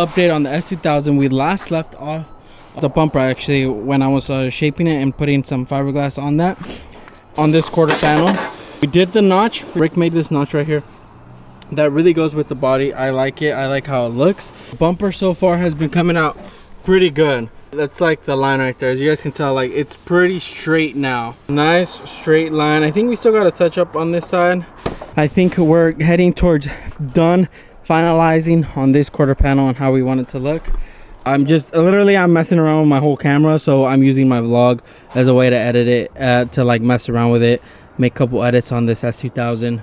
Update on the S2000. We last left off the bumper actually when I was shaping it and putting some fiberglass on that, on this quarter panel. We did the notch. Rick made this notch right here that really goes with the body. I like it. I like how it looks. Bumper so far has been coming out pretty good. That's like the line right there. As you guys can tell, like it's pretty straight now. Nice straight line. I think we still got to touch up on this side. I think we're heading towards done finalizing on this quarter panel and how we want it to look. I'm just literally I'm messing around with my whole camera, so I'm using my vlog as a way to edit it, to like mess around with it, make a couple edits on this S2000.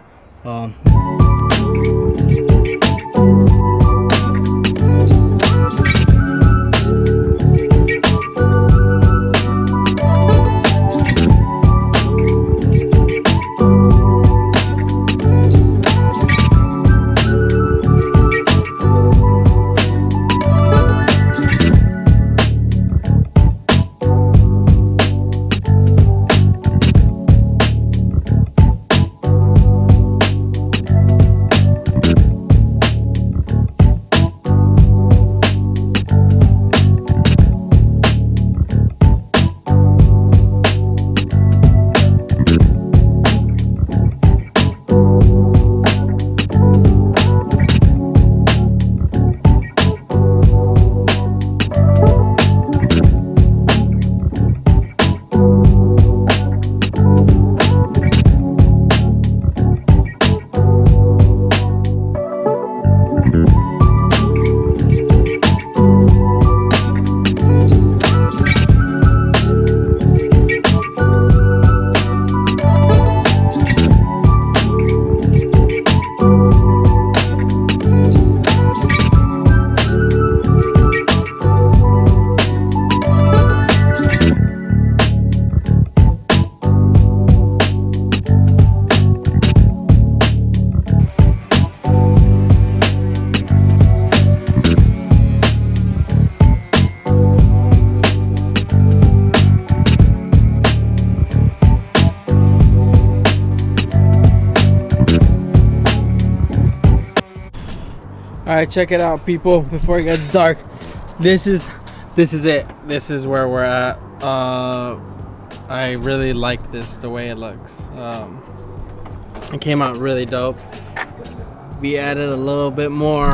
All right, check it out, people, before it gets dark. This is it. This is where we're at. I really like this, the way it looks. It came out really dope. We added a little bit more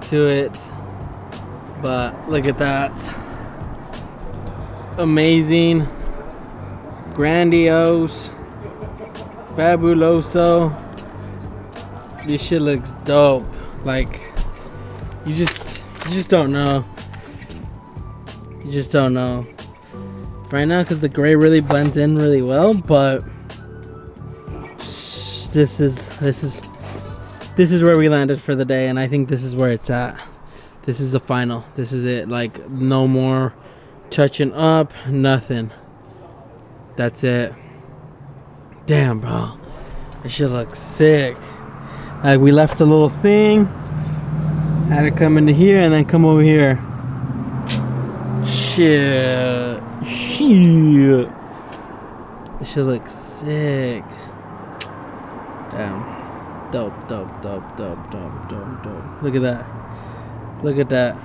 to it, but look at that. Amazing, grandiose, fabuloso. This shit looks dope. Like, you just don't know. You just don't know right now, because the gray really blends in really well. But this is where we landed for the day, and I think this is where it's at. This is the final. This is it. Like, no more touching up, nothing. That's it. Damn, bro, this shit looks sick. Like, we left a little thing, had to come into here and then come over here. Shit. This shit looks sick. Damn. Dope. Look at that. Look at that.